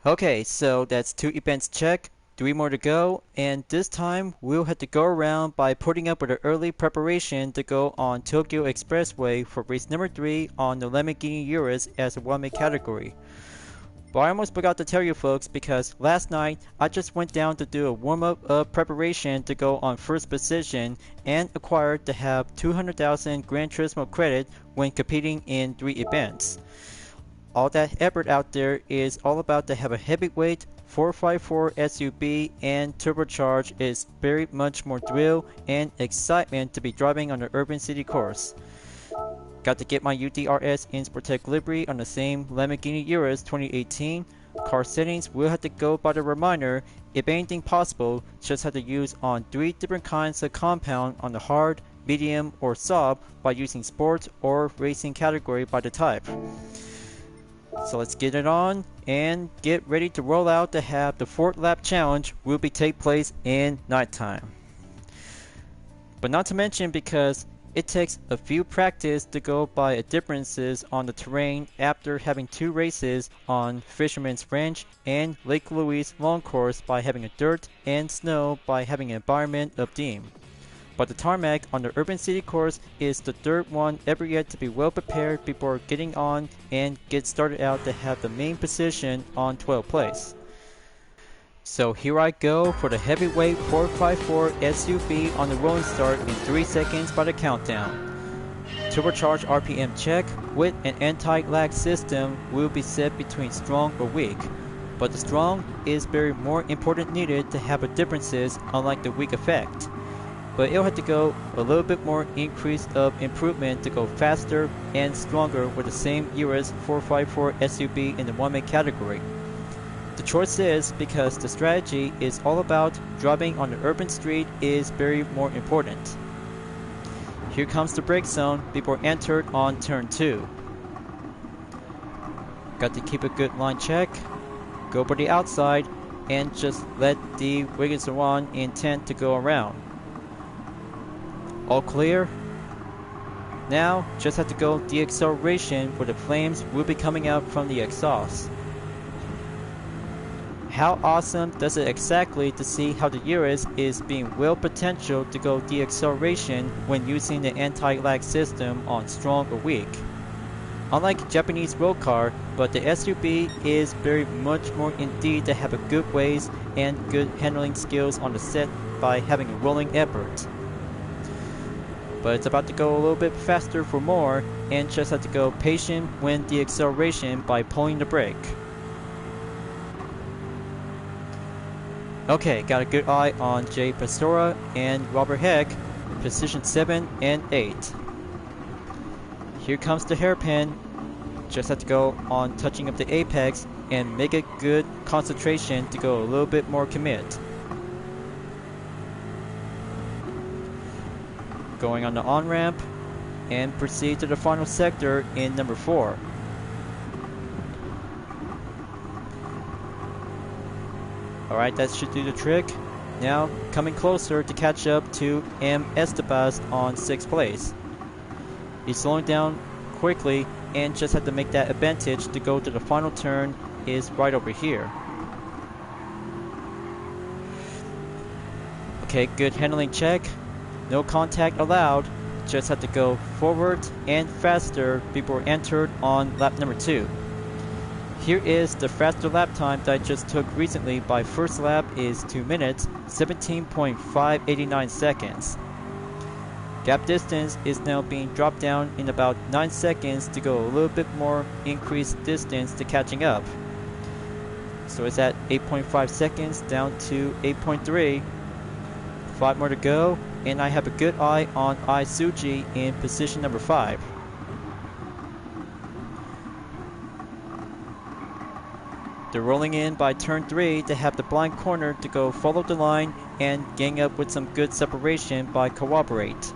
Okay, so that's 2 events check, 3 more to go, and this time we'll have to go around by putting up with an early preparation to go on Tokyo Expressway for race number 3 on the Lamborghini Urus as a 1-minute category. But I almost forgot to tell you folks because last night I just went down to do a warm-up preparation to go on first position and acquired to have 200,000 Gran Turismo credit when competing in 3 events. All that effort out there is all about to have a heavyweight 454 SUV, and turbocharge is very much more thrill and excitement to be driving on the urban city course. Got to get my UDRS in Sportec livery on the same Lamborghini Urus 2018. Car settings will have to go by the reminder. If anything possible, just have to use on 3 different kinds of compound on the hard, medium, or soft by using sport or racing category by the type. So let's get it on and get ready to roll out to have the 4th lap challenge will be take place in nighttime. But not to mention because it takes a few practice to go by differences on the terrain after having 2 races on Fisherman's Ranch and Lake Louise long course by having a dirt and snow by having an environment of deem. But the tarmac on the urban city course is the 3rd one ever yet to be well prepared before getting on and get started out to have the main position on 12th place. So here I go for the heavyweight 454 SUV on the rolling start in 3 seconds by the countdown. Turbocharged RPM check with an anti-lag system will be set between strong or weak. But the strong is very more important needed to have a differences unlike the weak effect. But it'll have to go a little bit more increase of improvement to go faster and stronger with the same Urus 454 SUV in the 1-minute category. The choice is because the strategy is all about driving on the urban street is very more important. Here comes the brake zone before entered on turn 2. Got to keep a good line check, go by the outside, and just let the Wigginson intent to go around. All clear. Now just have to go the acceleration where the flames will be coming out from the exhaust. How awesome does it exactly to see how the Urus is being well potential to go the acceleration when using the anti-lag system on strong or weak. Unlike Japanese road car, but the SUV is very much more indeed to have a good ways and good handling skills on the set by having a rolling effort. But it's about to go a little bit faster for more and just have to go patient when the acceleration by pulling the brake. Okay, got a good eye on Jay Pastora and Robert Heck, position 7 and 8. Here comes the hairpin, just have to go on touching up the apex and make a good concentration to go a little bit more commit. Going on the on-ramp and proceed to the final sector in number 4. Alright, that should do the trick. Now coming closer to catch up to M. Estebas on 6th place. He's slowing down quickly and just have to make that advantage to go to the final turn is right over here. Okay, good handling check. No contact allowed, just have to go forward and faster before entered on lap number 2. Here is the faster lap time that I just took recently by first lap is 2 minutes, 17.589 seconds. Gap distance is now being dropped down in about 9 seconds to go a little bit more increased distance to catching up. So it's at 8.5 seconds down to 8.3. 5 more to go, and I have a good eye on Ai Suji in position number 5. They're rolling in by turn 3 to have the blind corner to go follow the line and gang up with some good separation by cooperate.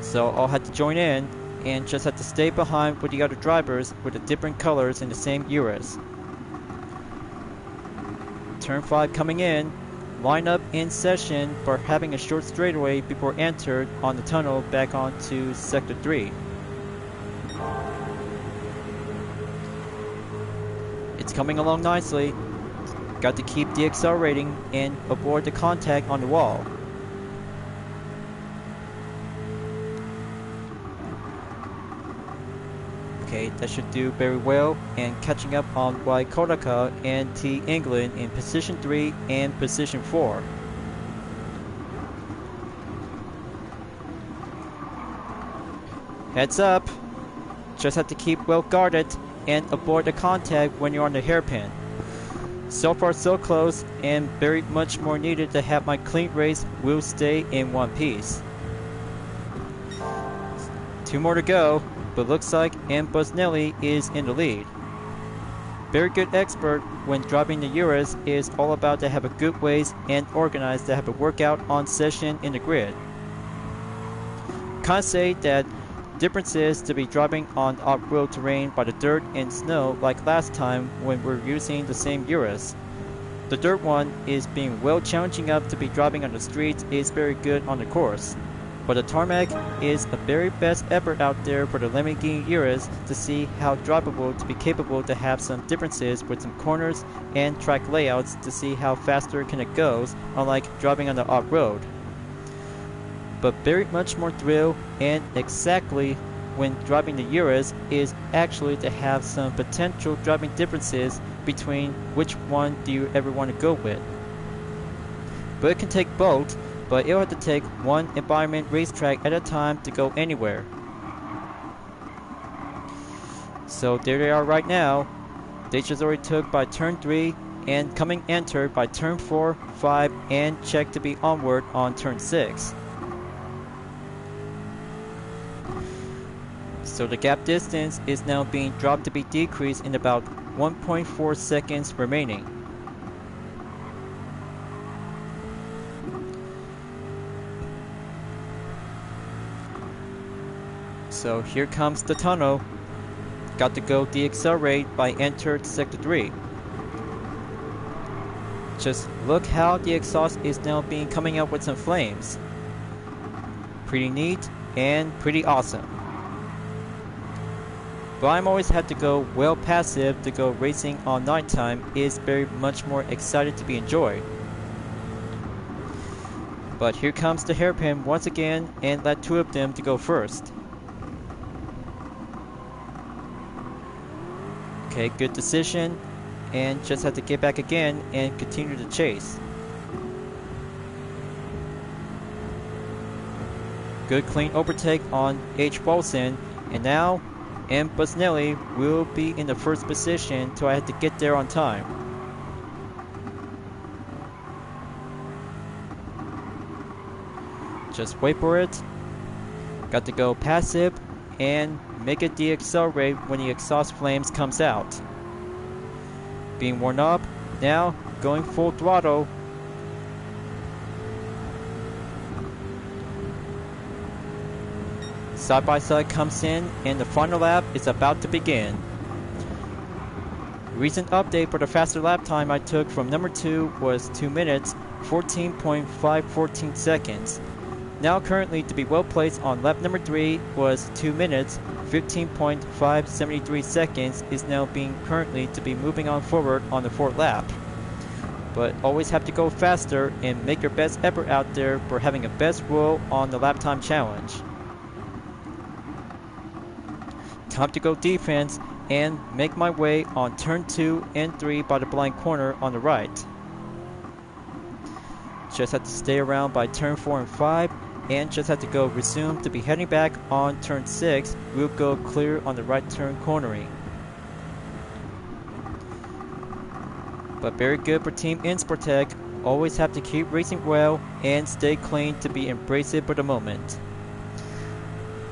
So I'll have to join in and just have to stay behind with the other drivers with the different colors in the same Urus. Turn 5 coming in, line up in session for having a short straightaway before entered on the tunnel back onto sector 3. It's coming along nicely. Got to keep deaccelerating and avoid the contact on the wall. Okay, that should do very well, and catching up on Y Kodaka and T England in position 3 and position 4. Heads up! Just have to keep well guarded and avoid the contact when you're on the hairpin. So far so close, and very much more needed to have my clean race will stay in one piece. 2 more to go, but looks like M. Busnelli is in the lead. Very good expert when driving the Urus is all about to have a good ways and organized to have a workout on session in the grid. Can't say that difference is to be driving on off-road terrain by the dirt and snow like last time when we're using the same Urus. The dirt one is being well challenging up to be driving on the streets is very good on the course. But the tarmac is the very best effort out there for the Lamborghini Urus to see how drivable to be capable to have some differences with some corners and track layouts to see how faster can it goes, unlike driving on the off-road. But very much more thrill and exactly when driving the Urus is actually to have some potential driving differences between which one do you ever want to go with. But it can take both, but it'll have to take one environment racetrack at a time to go anywhere. So there they are right now. They just already took by turn 3 and coming entered by turn 4, 5 and checked to be onward on turn 6. So the gap distance is now being dropped to be decreased in about 1.4 seconds remaining. So here comes the tunnel. Got to go deaccelerate by entered sector 3. Just look how the exhaust is now being coming out with some flames. Pretty neat and pretty awesome. But I'm always had to go well passive to go racing on nighttime is very much more excited to be enjoyed. But here comes the hairpin once again and let 2 of them to go first. Okay, good decision, and just have to get back again and continue to chase. Good clean overtake on H. Wilson, and now M. Busnelli will be in the first position till I have to get there on time. Just wait for it. Got to go passive and make it deaccelerate when the exhaust flames comes out. Being warmed up, now going full throttle. Side by side comes in and the final lap is about to begin. Recent update for the faster lap time I took from number 2 was 2 minutes 14.514 seconds. Now currently to be well placed on lap number 3 was 2 minutes 15.573 seconds is now being currently to be moving on forward on the 4th lap. But always have to go faster and make your best effort out there for having a best roll on the lap time challenge. Time to go defense and make my way on turn 2 and 3 by the blind corner on the right. Just have to stay around by turn 4 and 5 and just have to go resume to be heading back on turn 6. We'll go clear on the right turn cornering. But very good for Team Insportec. Always have to keep racing well and stay clean to be embraced for the moment.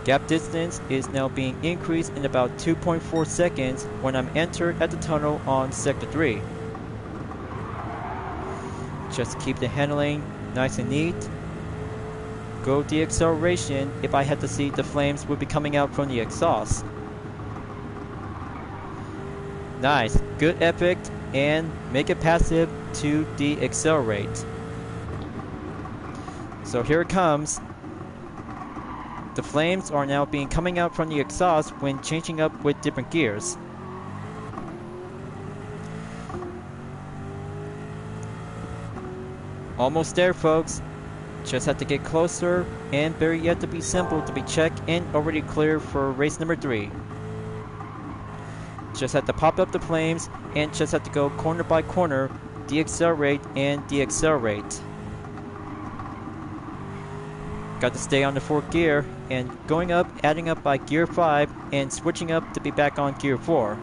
Gap distance is now being increased in about 2.4 seconds when I'm entered at the tunnel on sector 3. Just keep the handling nice and neat. Go deacceleration if I had to see the flames would be coming out from the exhaust. Nice, good effect, and make it passive to deaccelerate. So here it comes. The flames are now being coming out from the exhaust when changing up with different gears. Almost there, folks. Just have to get closer, and better yet to be simple to be checked and already clear for race number 3. Just have to pop up the flames and just have to go corner by corner, deaccelerate and deaccelerate. Got to stay on the 4th gear and going up, adding up by gear 5 and switching up to be back on gear 4.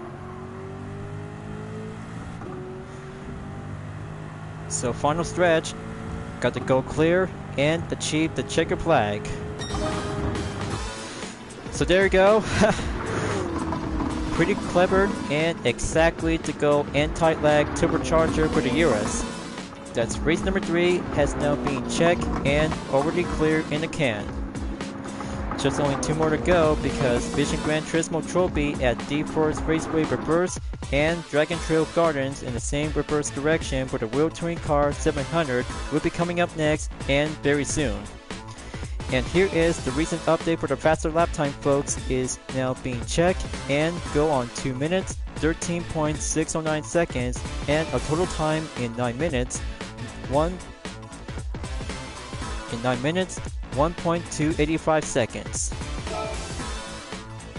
So final stretch, got to go clear and achieve the checker flag. So there you go. Pretty clever and exactly to go anti-lag turbocharger for the Urus. That's race number 3 has now been checked and already cleared in the can. Just only 2 more to go because Vision Gran Turismo Trophy at Deep Forest Raceway Reverse and Dragon Trail Gardens in the same reverse direction for the Wheel Touring Car 700 will be coming up next and very soon. And here is the recent update for the faster lap time, folks, is now being checked and go on 2 minutes, 13.609 seconds, and a total time in 9 minutes, 1.285 seconds.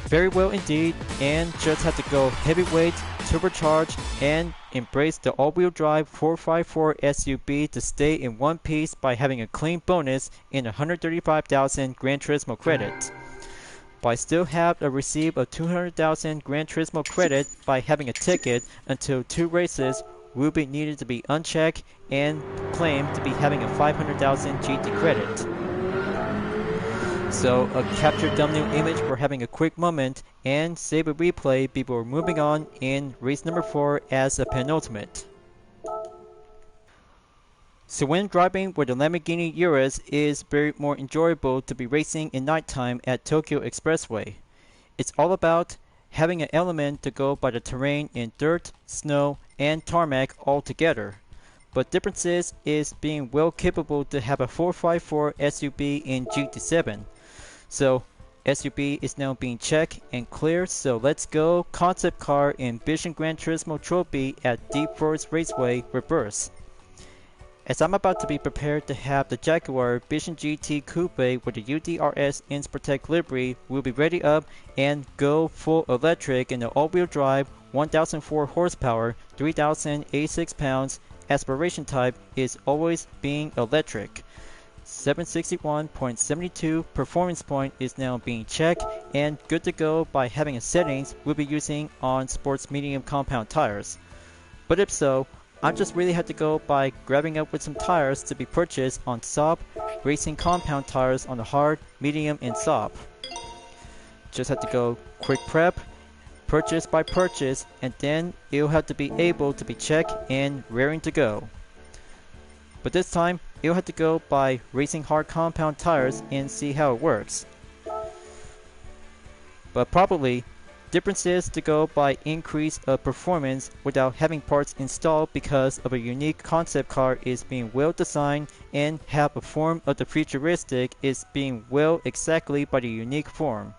Very well indeed, and just have to go heavyweight, turbocharge, and embrace the all-wheel drive 454 SUV to stay in one piece by having a clean bonus in 135,000 Gran Turismo credit. But I still have to receive a 200,000 Gran Turismo credit by having a ticket until 2 races will be needed to be unchecked and claimed to be having a 500,000 GT credit. So a capture thumbnail image for having a quick moment and save a replay before moving on in race number 4 as a penultimate. So when driving with the Lamborghini Urus, it is very more enjoyable to be racing in nighttime at Tokyo Expressway. It's all about having an element to go by the terrain in dirt, snow, and tarmac all together. But differences is being well capable to have a 454 SUV in GT7. So SUV is now being checked and cleared, so let's go concept car in Vision Gran Turismo Trophy at Deep Forest Raceway Reverse. As I'm about to be prepared to have the Jaguar Vision GT Coupe with the UDRS InsProtect livery will be ready up and go full electric in the all-wheel drive 1004 horsepower, 3086 pounds, aspiration type is always being electric. 761.72 performance point is now being checked and good to go by having a settings we'll be using on sports medium compound tires. But if so, I just really had to go by grabbing up with some tires to be purchased on soft racing compound tires on the hard, medium, and soft. Just had to go quick prep, purchase by purchase, and then it'll have to be able to be checked and raring to go. But this time, it'll have to go by racing hard compound tires and see how it works. But probably, differences to go by increase of performance without having parts installed because of a unique concept car is being well designed and have a form of the futuristic is being well exactly by the unique form.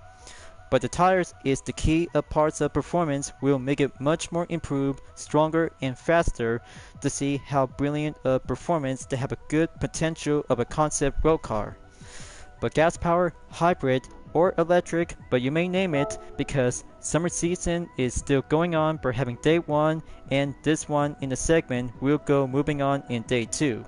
But the tires is the key of parts of performance will make it much more improved, stronger and faster to see how brilliant a performance to have a good potential of a concept road car. But gas power, hybrid, or electric, but you may name it because summer season is still going on for having day 1 and this one in the segment will go moving on in day 2.